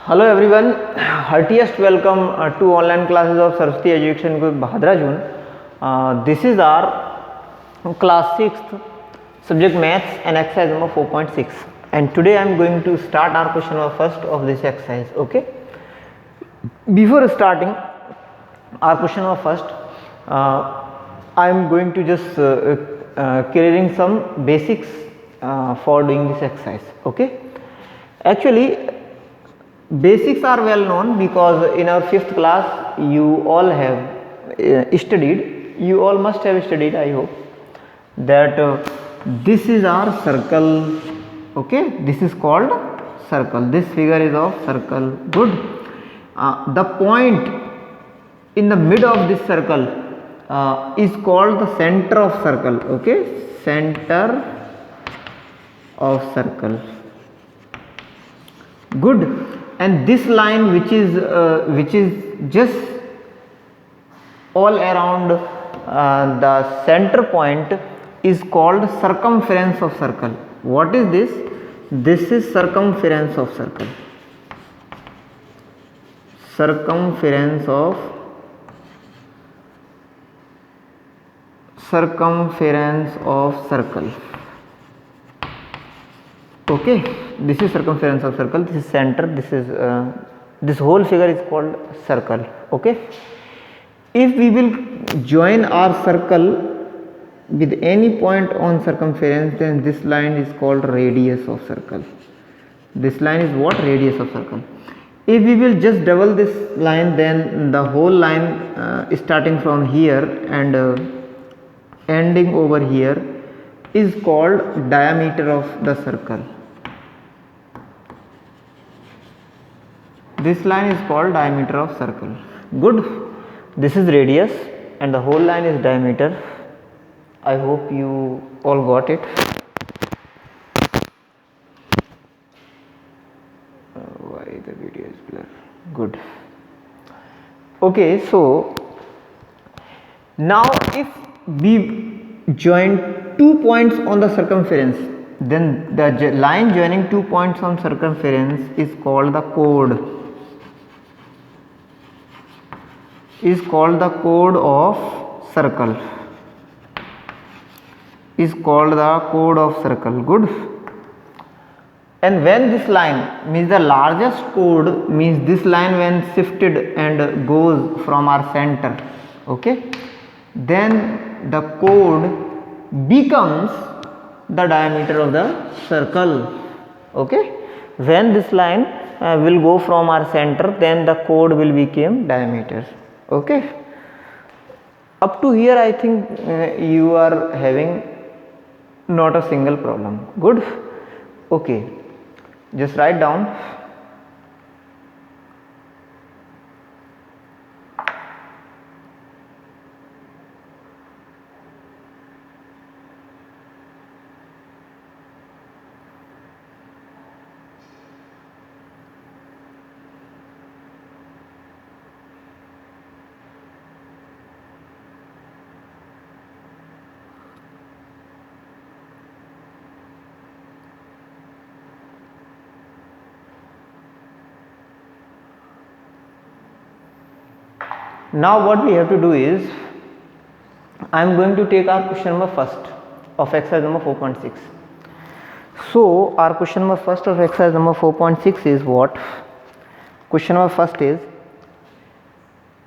Hello everyone, heartiest welcome to online classes of Saraswati Education Group Bhadrajun. This is our class 6th subject maths and exercise number 4.6, and today I am going to start our question number first of this exercise. Okay, before starting our question number first, I am going to just clearing some basics for doing this exercise. Okay, actually basics are well known because in our 5th class you all have studied, you all must have studied, I hope, that this is our circle. Okay, this is called circle, this figure is of circle. Good. The point in the middle of this circle is called the center of circle. Okay, center of circle. Good. And this line which is just all around the center point is called circumference of circle. What is this? This is circumference of circle. Circumference of circle. Okay, this is circumference of circle, this is center, this is this whole figure is called circle. Okay, if we will join our circle with any point on circumference, then this line is called radius of circle. This line is what? Radius of circle. If we will just double this line, then the whole line starting from here and ending over here is called diameter of the circle. This line is called diameter of circle. Good. This is radius and the whole line is diameter. I hope you all got it. Why the video is blurred? Good. Okay, so now if we join 2 points on the circumference, then the line joining 2 points on circumference is called the chord. Is called the chord of circle. Is called the chord of circle. Good. And when this line means the largest chord, means this line when shifted and goes from our center, okay, then the chord becomes the diameter of the circle. Okay, when this line will go from our center, then the chord will become diameter. Okay, up to here I think you are having not a single problem. Good. Okay, just write down. Now what we have to do is, I am going to take our question number first of exercise number 4.6. So our question number first of exercise number 4.6 is what? Question number first is,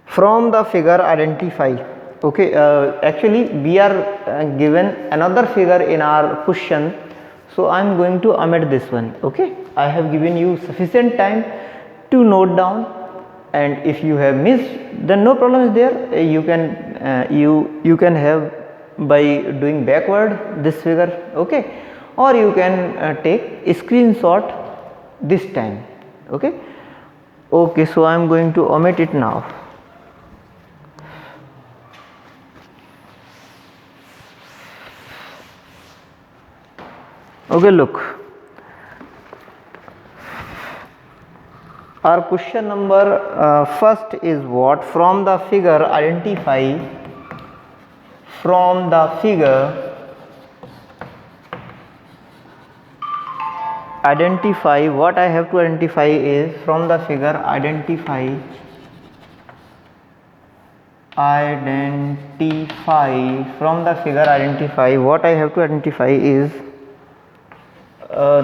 from the figure identify. Okay, actually we are given another figure in our question, so I am going to omit this one. Okay, I have given you sufficient time to note down, and if you have missed, then no problem is there. You can you can have by doing backward this figure. Okay, or you can take a screenshot this time. Okay, okay, so I am going to omit it now. Okay, look, our question number first is what? From the figure identify. From the figure identify, what I have to identify is from the figure, identify from the figure, identify, what I have to identify is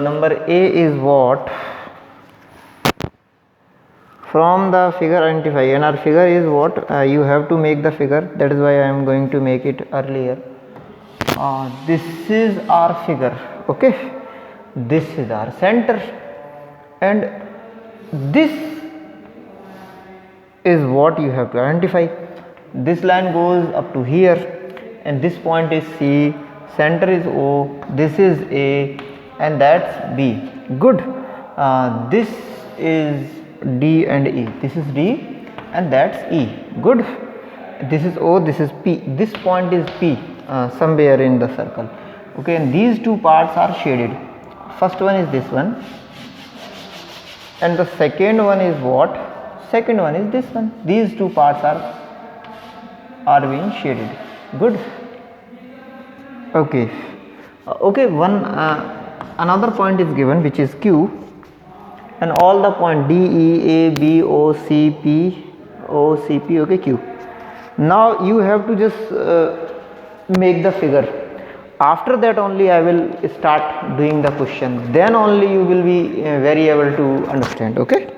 number A is what, from the figure identify, and our figure is what, you have to make the figure, that is why I am going to make it earlier. This is our figure, okay, this is our center, and this is what you have to identify. This line goes up to here, and this point is C, center is O, this is A, and that's B. Good. This is D and E, this is D and that's E. Good. This is O, this is P, this point is P, somewhere in the circle, okay, and these two parts are shaded. First one is this one, and the second one is what, second one is this one. These two parts are being shaded. Good. Okay. Okay, one another point is given, which is Q, and all the point D, E, A, B, O, C, P, O, C, P, okay, Q. Now you have to just make the figure. After that only I will start doing the question, then only you will be very able to understand, okay.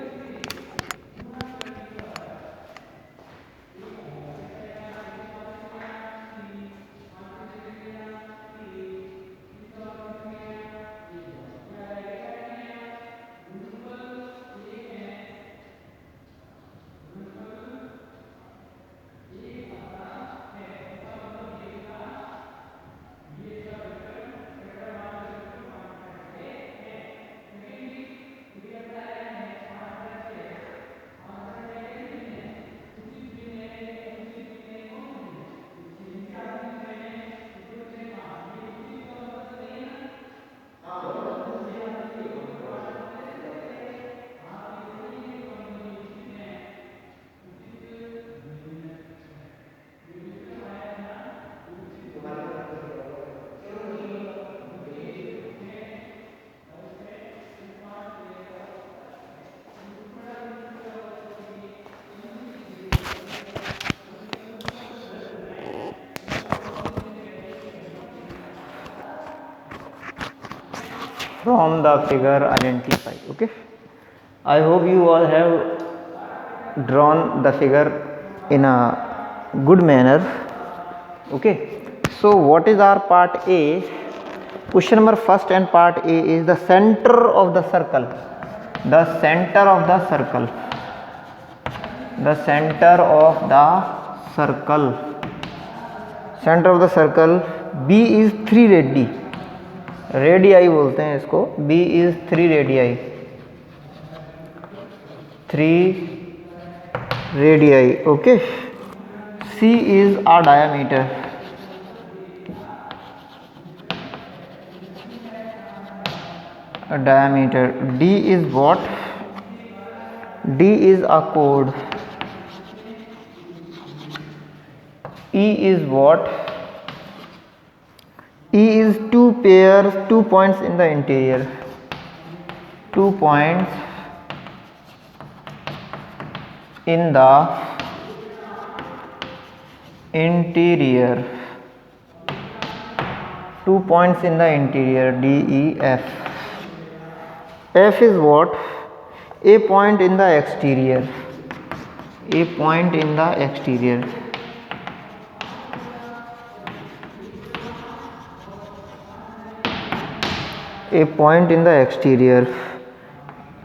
From the figure identify, okay. I hope you all have drawn the figure in a good manner, okay. So what is our part A? Question number first and part A is the center of the circle, the center of the circle, the center of the circle, center of the circle. B is 3 radii, radii बोलते हैं इसको. B is 3 radii, 3 radii, okay. C is our diameter, a diameter. D is what? D is a chord. E is what? E is 2 pairs, 2 points in the interior, 2 points in the interior, 2 points in the interior, D, E, F. F is what? A point in the exterior, a point in the exterior. A point in the exterior,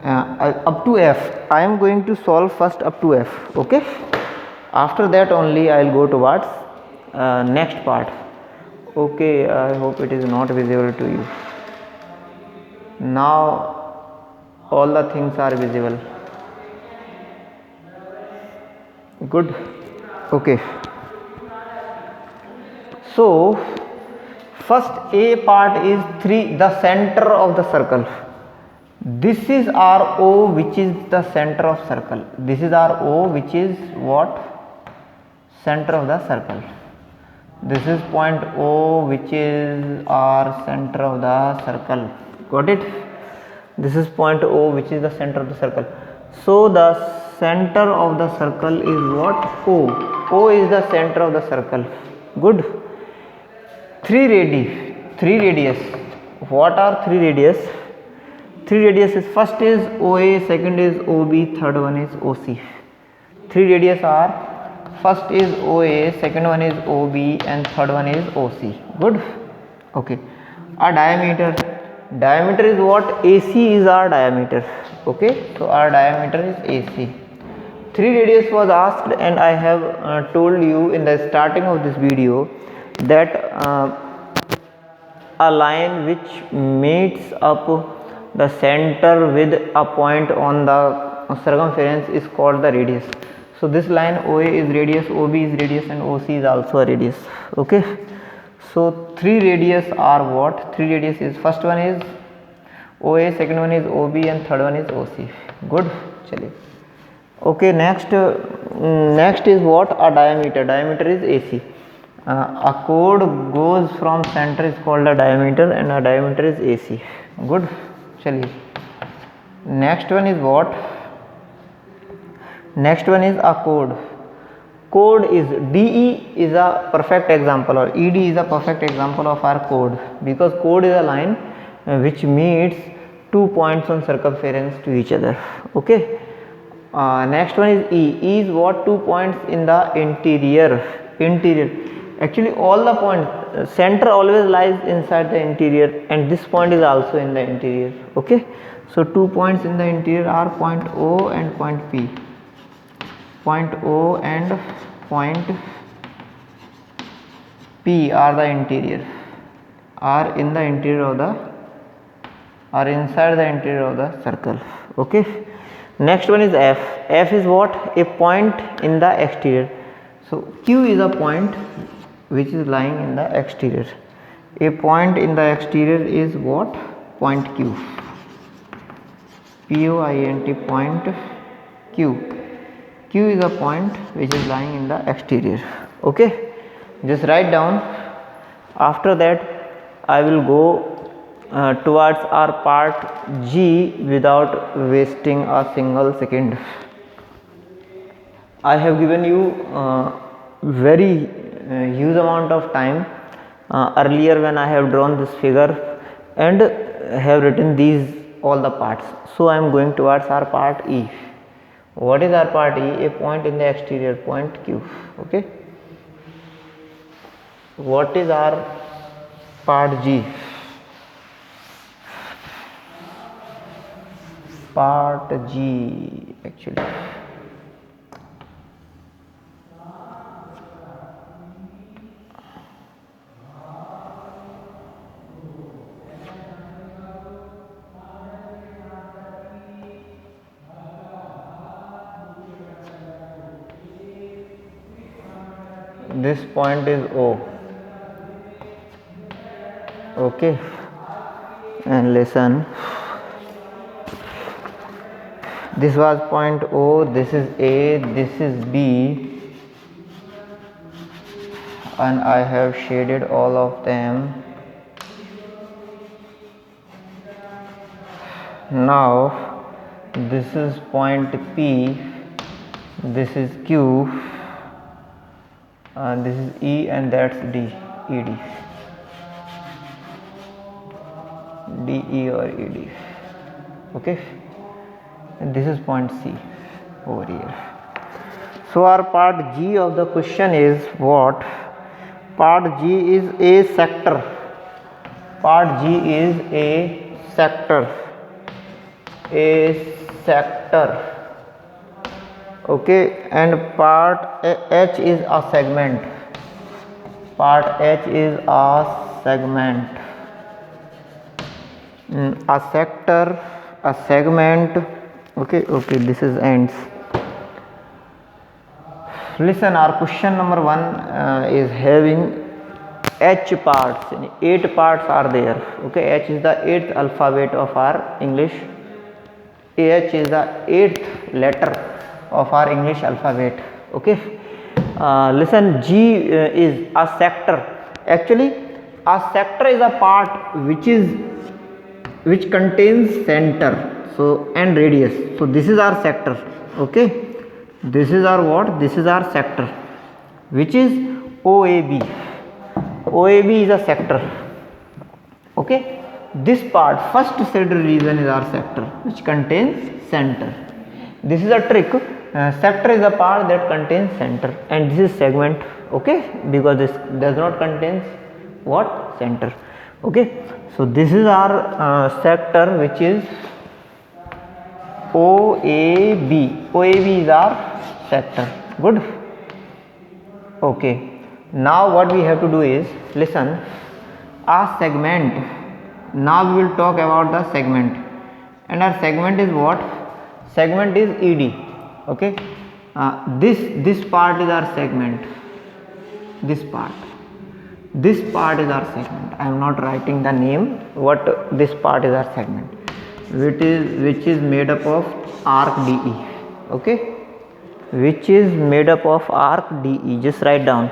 up to F. I am going to solve first up to F, okay. After that only I will go towards next part, okay. I hope it is not visible to you. Now all the things are visible. Good, okay. So first A part is 3, the center of the circle. This is our O, which is the center of circle. This is our O, which is what? Center of the circle. This is point O, which is our center of the circle. Got it? This is point O, which is the center of the circle. So the center of the circle is what? O. O is the center of the circle. Good. Three radius. What are three radius? Three radius is, first is OA, second is OB, third one is OC. Three radius are, first is OA, second one is OB, and third one is OC. Good. Okay. Our diameter. Diameter is what? AC is our diameter. Okay. So our diameter is AC. Three radius was asked, and I have told you in the starting of this video that a line which meets up the center with a point on the circumference is called the radius. So this line OA is radius, OB is radius, and OC is also a radius. Okay. So three radius are what? Three radius is, first one is OA, second one is OB, and third one is OC. Good. Chaliye. Okay. Next is what? A diameter. Diameter is AC. A chord goes from center is called a diameter, and a diameter is AC. Good. Chaliye. Next one is what? Next one is a chord. Chord is DE is a perfect example, or ED is a perfect example of our chord, because chord is a line which meets 2 points on circumference to each other. Okay. Next one is E. E is what? 2 points in the interior. Actually all the points, center always lies inside the interior, and this point is also in the interior. Okay. So 2 points in the interior are point O and point P. Point O and point P are the interior, are in the interior of the, are inside the interior of the circle. Okay. Next one is F. F is what? A point in the exterior. So Q is a point which is lying in the exterior. A point in the exterior is what? Point Q. POINT, point Q. Q is a point which is lying in the exterior. Okay. Just write down. After that I will go towards our part G without wasting a single second. I have given you very huge amount of time earlier when I have drawn this figure and have written these all the parts. So I am going towards our part E. What is our part E? A point in the exterior, point Q. Okay. What is our part G? Part G actually. This point is O. Okay. And listen. This was point O, this is A, this is B, and I have shaded all of them. Now this is point P, this is Q, and this is E, and that's D, ED, DE or ED. Okay. And this is point C over here. So our part G of the question is what? Part G is a sector. Part G is a sector. A sector. Okay. And part H is a segment. Part H is a segment. A sector, a segment. Okay, this is ends. Listen, our question number 1 is having H parts. 8 parts are there. Okay, H is the 8th alphabet of our English. H is the 8th letter of our English alphabet. Okay. Listen, G is a sector. Actually, a sector is a part which is which contains center, so and radius. So this is our sector. Okay, this is our what? This is our sector, which is OAB. OAB is a sector. Okay, this part, first shaded region is our sector, which contains center. This is a trick. Sector is a part that contains center, and this is segment. Okay, because this does not contains what? Center. Okay, so this is our sector, which is OAB. OAB is our sector. Good. Okay, now what we have to do is, listen, a segment. Now we will talk about the segment, and our segment is what? Segment is ED. Okay, this part is our segment. This part is our segment. I am not writing the name. What this part is our segment, which is made up of arc DE. Okay, which is made up of arc DE. Just write down.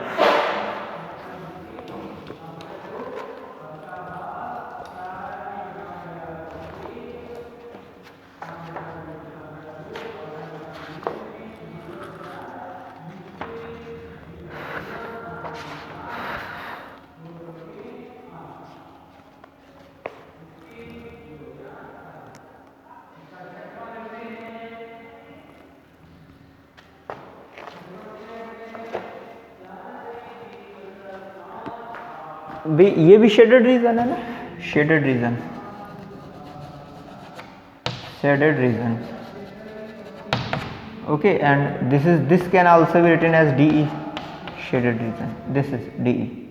ये भी shaded region है ना, shaded region. Okay, and this can also be written as DE, shaded region. This is DE,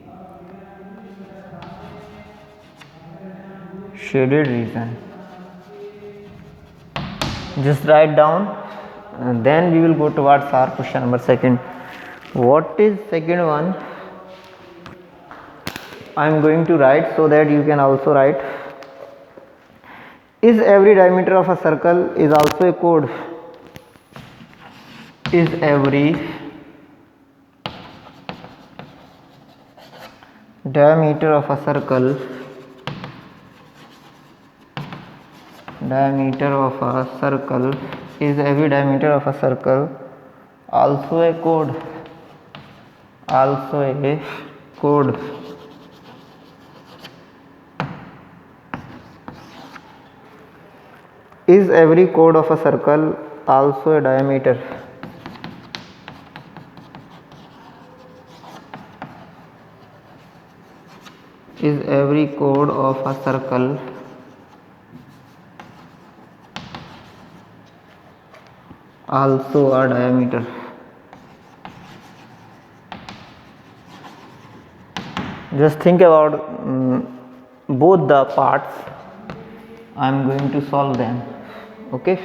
shaded region. Just write down, and then we will go towards our question number second. What is second one? I am going to write so that you can also write. Is every diameter of a circle is also a chord? Is every diameter of a circle is every diameter of a circle also a chord? Also a chord. Is every chord of a circle also a diameter? Is every chord of a circle also a diameter? Just think about both the parts. I am going to solve them. Okay,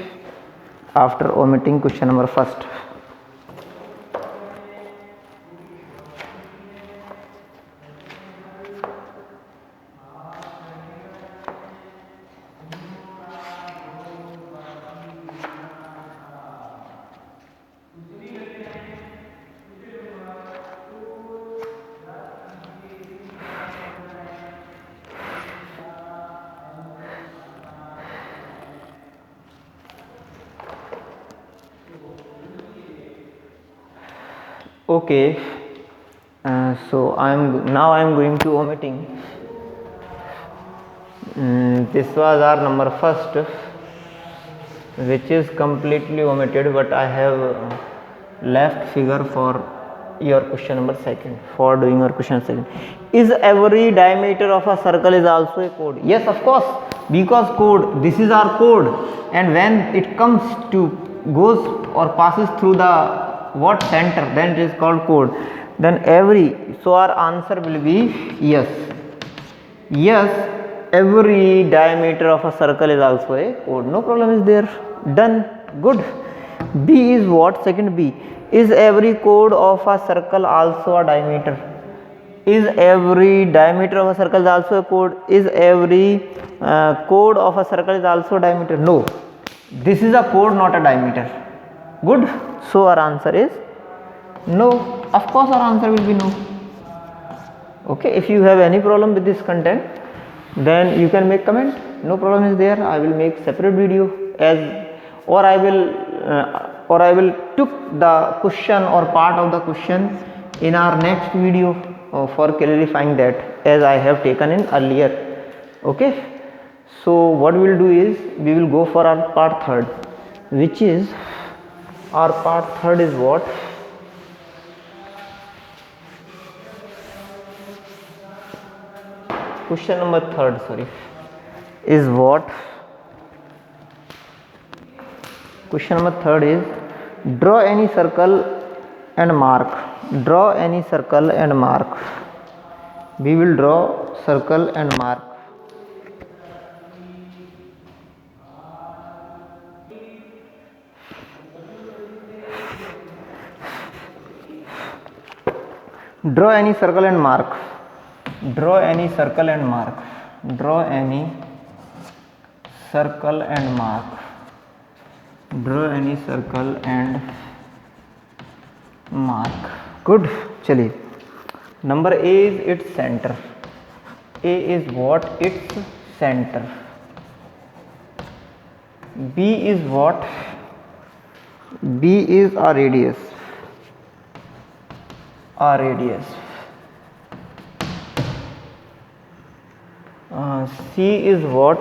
after omitting question number first. Okay, so I am going to omitting. This was our number first, which is completely omitted, but I have left figure for your question number second, for doing your question second. Is every diameter of a circle is also a chord? Yes, of course, because chord, this is our chord, and when it comes to goes or passes through the what center, then it is called chord. Then every, so our answer will be yes. Yes, every diameter of a circle is also a chord. No problem is there. Done. Good. B is what? Second B. Is every chord of a circle also a diameter? Is every diameter of a circle is also a chord? Is every chord of a circle is also a diameter? No. This is a chord, not a diameter. Good. So our answer is no. Of course our answer will be no. Okay, if you have any problem with this content, then you can make comment, no problem is there. I will make separate video as, or I will took the question or part of the question in our next video for clarifying that, as I have taken in earlier. Okay, so what we will do is we will go for our part third, which is our part third is what? Question number third, sorry, is what? Question number third is draw any circle and mark. Draw any circle and mark. We will draw circle and mark. Draw any circle and mark. Draw any circle and mark. Draw any circle and mark. Draw any circle and mark. Good. चलिए, number A is its center. A is what? Its center. B is what? B is a radius. A radius. C is what?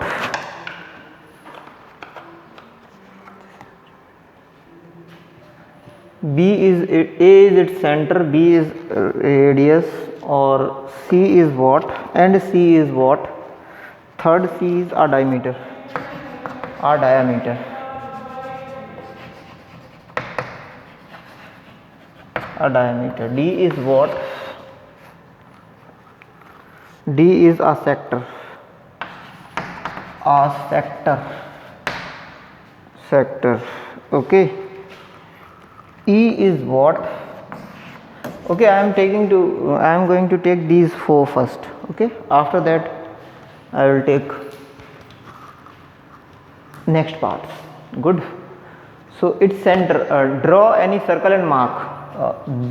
B is, A is its center, B is radius, or C is what? And C is what? Third C is a diameter. A diameter. A diameter. D is what? D is a sector. A sector. Sector. Okay. E is what? Okay, I am going to take these four first. Okay, after that I will take next part. Good. So its center, draw any circle and mark.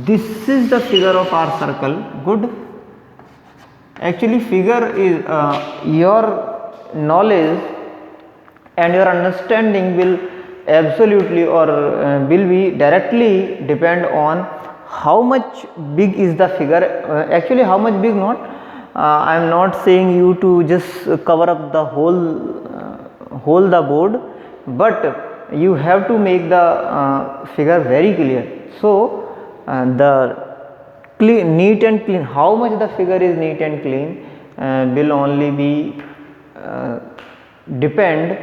This is the figure of our circle. Good. Actually, figure is your knowledge and your understanding will absolutely or will be directly depend on how much big is the figure. Actually, how much big not, I am not saying you to just cover up the whole the board, but you have to make the figure very clear. So the neat and clean, how much the figure is neat and clean will only be depend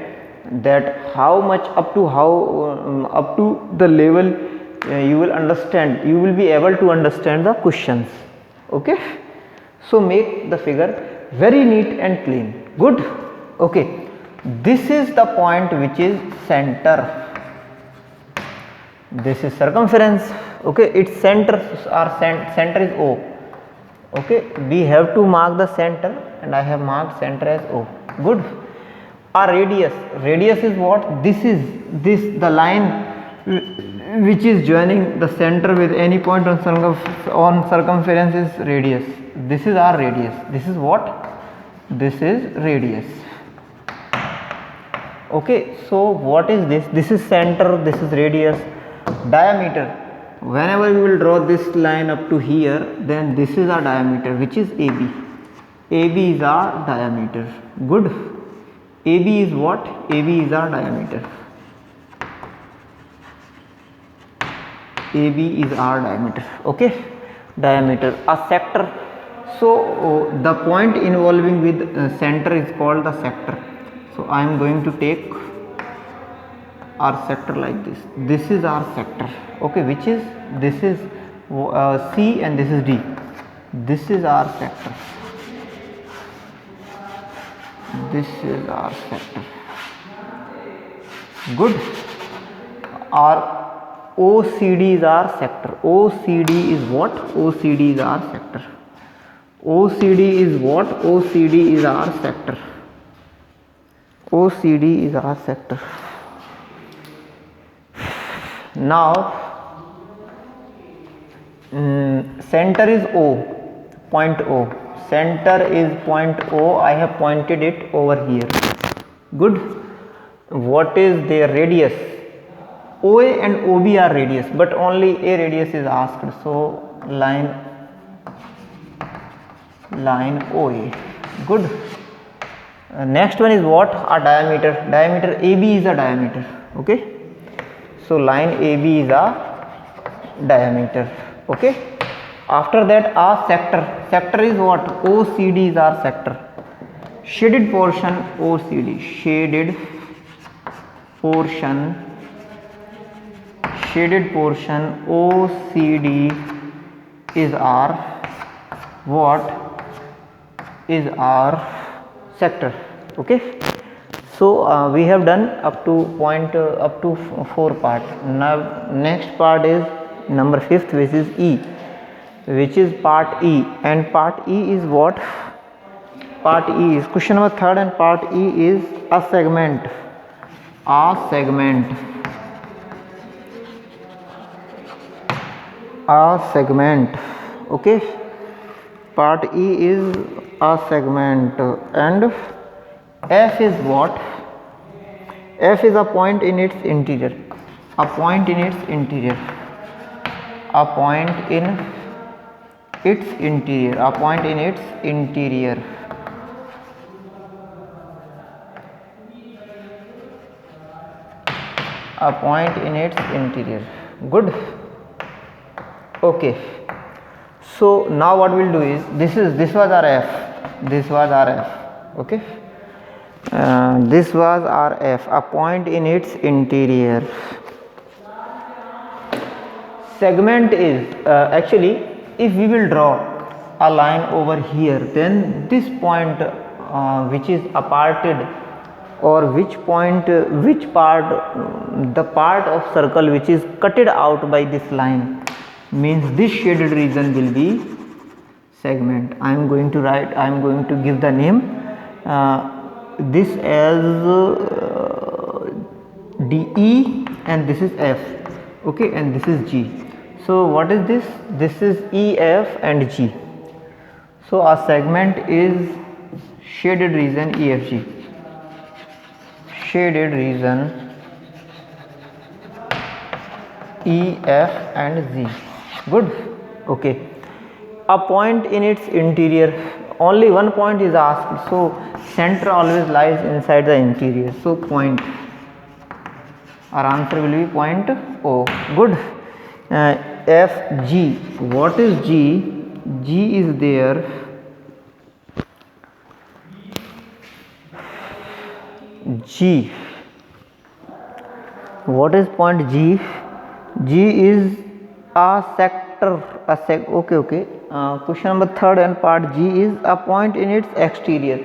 that how much up to the level you will understand, you will be able to understand the questions. Okay, so make the figure very neat and clean. Good. Okay, this is the point which is center. This is circumference. Okay, its center, our center is O. Okay, we have to mark the center, and I have marked center as O. Good. Our radius is what? This is the line which is joining the center with any point on circumference is radius. This is our radius. This is what? This is radius. Okay, so what is this? This is center, this is radius. Diameter, whenever we will draw this line up to here, then this is our diameter, which is AB. AB is our diameter. Good. AB is what? AB is our diameter. AB is our diameter. Okay, diameter. A sector. So the point involving with center is called the sector. So I am going to take our sector like this. This is our sector. Okay, which is, this is C and this is D. This is our sector. This is our sector. Good. Our OCD is our sector. OCD is what? OCD is our sector. OCD is what? OCD is our sector. OCD is our sector. Now center is O, point O. center is point O. I have pointed it over here. Good. What is their radius? OA and OB are radius, but only a radius is asked. So line OA. Good. Next one is what? A diameter. Diameter AB is a diameter. Okay. So line AB is a diameter. Okay. After that, a sector. Sector is what? OCD is our sector. Shaded portion OCD. Shaded portion OCD is our what? Is our sector. Okay. So we have done up to 4 part. Now next part is number 5th, which is E, which is part E. And part E is what? Part E is question number 3rd, and part E is a segment. Okay. Part E is a segment, and F is what? F is a point in its interior. A point in its interior. A point in its interior. A point in its interior. A point in its interior. Good. Okay. So now what we'll do is, this was our F. Okay. This was our F, a point in its interior. Segment is actually, if we will draw a line over here, then this point which is aparted, or which part, the part of circle which is cutted out by this line, means this shaded region will be segment. I am going to give the name this as DE, and this is F. Okay, and this is G. So what is this? This is EF and G. So a segment is shaded region EFG. Shaded region EF and Z. Good. Okay. A point in its interior. Only one point is asked. So center always lies inside the interior. So point. Our answer will be point O. Good. FG. What is G? G is there. G. What is point G? G is a sector. Okay. Question number 3rd, and part G is a point in its exterior.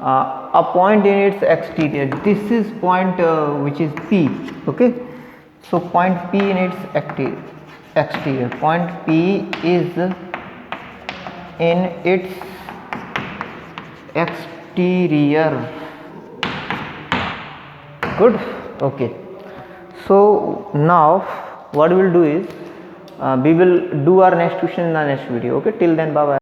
A point in its exterior. This is point which is P. Okay. So point P in its exterior. Point P is in its exterior. Good. Okay. So now what we will do is, we will do our next question in the next video. Okay. Till then, bye bye.